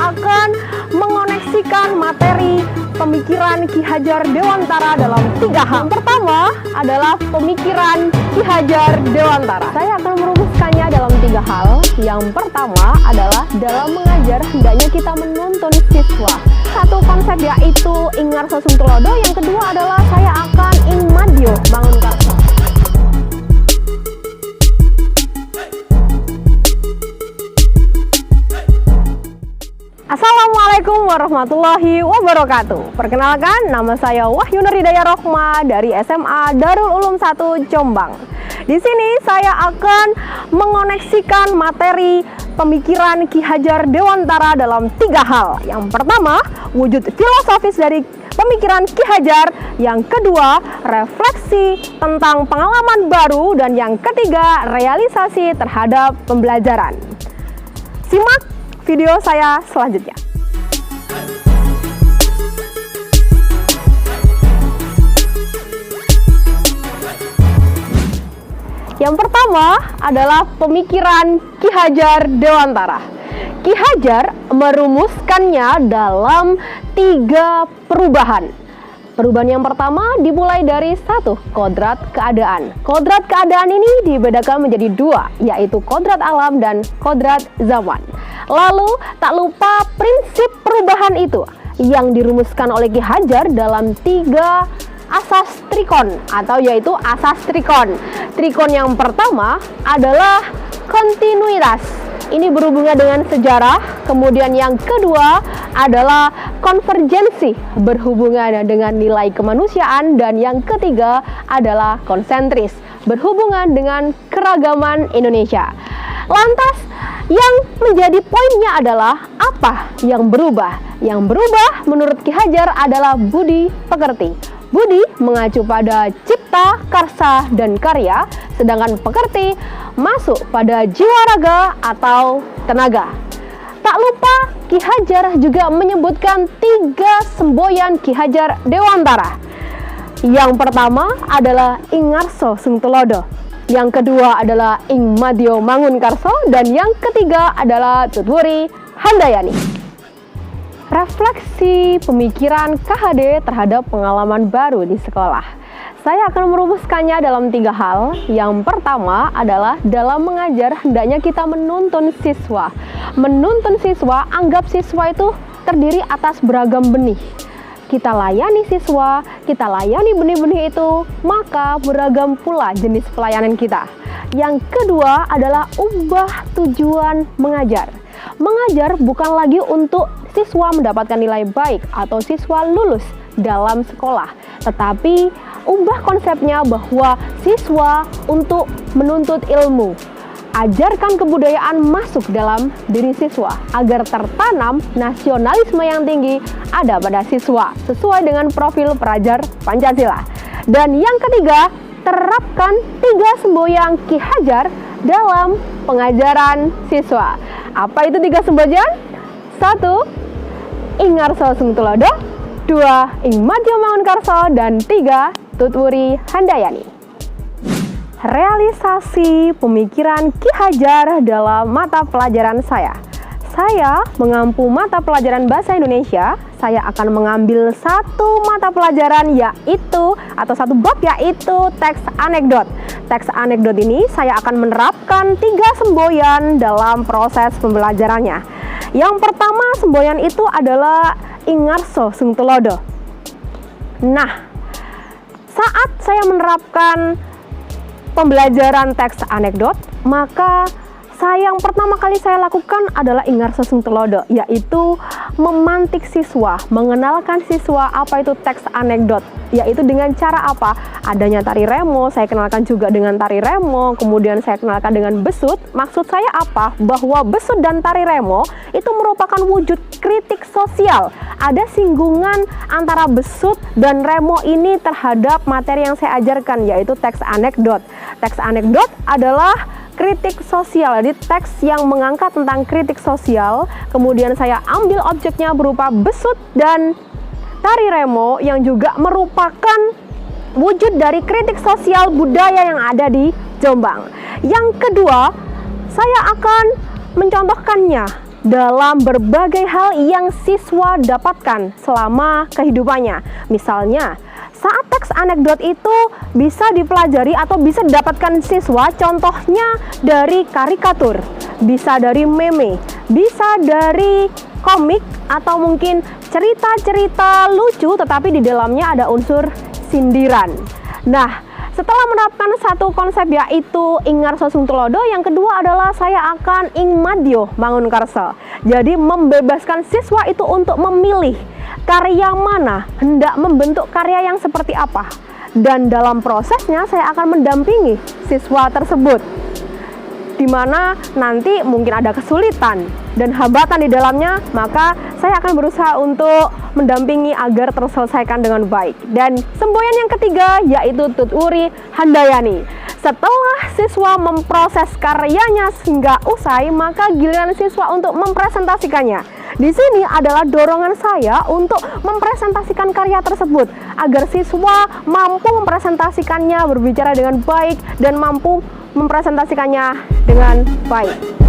akan mengoneksikan materi pemikiran Ki Hajar Dewantara dalam 3 hal. Yang pertama adalah pemikiran Ki Hajar Dewantara. Saya akan merumuskannya dalam 3 hal. Yang pertama adalah dalam mengajar hendaknya kita menuntun siswa. Satu konsep yaitu ing ngarsa sing tulodo. Yang kedua adalah saya akan ing madya mangun karsa. Assalamualaikum warahmatullahi wabarakatuh. Perkenalkan, nama saya Wahyu Nuridaya Rohma dari SMA Darul Ulum 1 Jombang. Di sini saya akan mengoneksikan materi pemikiran Ki Hajar Dewantara dalam 3 hal. Yang pertama, wujud filosofis dari pemikiran Ki Hajar. Yang kedua, refleksi tentang pengalaman baru. Dan yang ketiga, realisasi terhadap pembelajaran. Simak video saya selanjutnya. Yang pertama adalah pemikiran Ki Hajar Dewantara. Ki Hajar merumuskannya dalam 3 perubahan. Perubahan yang pertama dimulai dari 1, kodrat keadaan. Kodrat keadaan ini dibedakan menjadi 2, yaitu kodrat alam dan kodrat zaman. Lalu tak lupa prinsip perubahan itu yang dirumuskan oleh Ki Hajar dalam 3 asas trikon, atau yaitu asas trikon. Trikon yang pertama adalah kontinuitas. Ini berhubungan dengan sejarah. Kemudian yang kedua adalah konvergensi, berhubungan dengan nilai kemanusiaan. Dan yang ketiga adalah konsentris, berhubungan dengan keragaman Indonesia. Lantas yang menjadi poinnya adalah apa yang berubah? Yang berubah menurut Ki Hajar adalah budi pekerti. Budi mengacu pada cipta, karsa, dan karya, sedangkan pekerti masuk pada jiwa raga atau tenaga. Tak lupa Ki Hajar juga menyebutkan 3 semboyan Ki Hajar Dewantara. Yang pertama adalah ing ngarsa sing tulodo. Yang kedua adalah ing madya mangun karsa. Dan yang ketiga adalah tutwuri handayani. Refleksi pemikiran KHD terhadap pengalaman baru di sekolah. Saya akan merumuskannya dalam 3 hal. Yang pertama adalah dalam mengajar hendaknya kita menuntun siswa. Menuntun siswa, anggap siswa itu terdiri atas beragam benih. Kita layani siswa, kita layani benih-benih itu, maka beragam pula jenis pelayanan kita. Yang kedua adalah ubah tujuan mengajar. Mengajar bukan lagi untuk siswa mendapatkan nilai baik atau siswa lulus dalam sekolah, tetapi ubah konsepnya bahwa siswa untuk menuntut ilmu. Ajarkan kebudayaan masuk dalam diri siswa agar tertanam nasionalisme yang tinggi ada pada siswa sesuai dengan profil pelajar Pancasila. Dan yang ketiga, terapkan 3 semboyan Ki Hajar dalam pengajaran siswa. Apa itu 3 semboyan? 1, ing ngarsa sing tulodo. 2, ing madya mangun karsa. Dan 3, tutwuri handayani. Realisasi pemikiran Ki Hajar dalam mata pelajaran saya. Saya mengampu mata pelajaran bahasa Indonesia. Saya akan mengambil 1 mata pelajaran yaitu, atau 1 bab yaitu teks anekdot. Teks anekdot ini saya akan menerapkan 3 semboyan dalam proses pembelajarannya. Yang pertama semboyan itu adalah ing ngarsa sing tulodo. Nah, saat saya menerapkan pembelajaran teks anekdot, maka yang pertama kali saya lakukan adalah ing ngarsa sing tulodo, yaitu memantik siswa, mengenalkan siswa apa itu teks anekdot, yaitu dengan cara apa? Adanya tari remo, saya kenalkan juga dengan tari remo, kemudian saya kenalkan dengan besut. Maksud saya apa? Bahwa besut dan tari remo itu merupakan wujud kritik sosial. Ada singgungan antara besut dan remo ini terhadap materi yang saya ajarkan, yaitu teks anekdot. Teks anekdot adalah kritik sosial, jadi teks yang mengangkat tentang kritik sosial. Kemudian saya ambil objeknya berupa besut dan tari remo yang juga merupakan wujud dari kritik sosial budaya yang ada di Jombang. Yang kedua, saya akan mencontohkannya dalam berbagai hal yang siswa dapatkan selama kehidupannya. Misalnya, saat teks anekdot itu bisa dipelajari atau bisa didapatkan siswa, contohnya dari karikatur, bisa dari meme, bisa dari komik, atau mungkin cerita-cerita lucu tetapi di dalamnya ada unsur sindiran. Nah, setelah menerapkan satu konsep yaitu ingarso sung tulodo, yang kedua adalah saya akan ing madyo mangunkarso. Jadi membebaskan siswa itu untuk memilih karya mana, hendak membentuk karya yang seperti apa. Dan dalam prosesnya saya akan mendampingi siswa tersebut, di mana nanti mungkin ada kesulitan dan hambatan di dalamnya, maka saya akan berusaha untuk mendampingi agar terselesaikan dengan baik. Dan semboyan yang ketiga yaitu tuturi handayani. Setelah siswa memproses karyanya hingga usai, maka giliran siswa untuk mempresentasikannya. Di sini adalah dorongan saya untuk mempresentasikan karya tersebut agar siswa mampu mempresentasikannya, berbicara dengan baik, dan mampu mempresentasikannya dengan baik.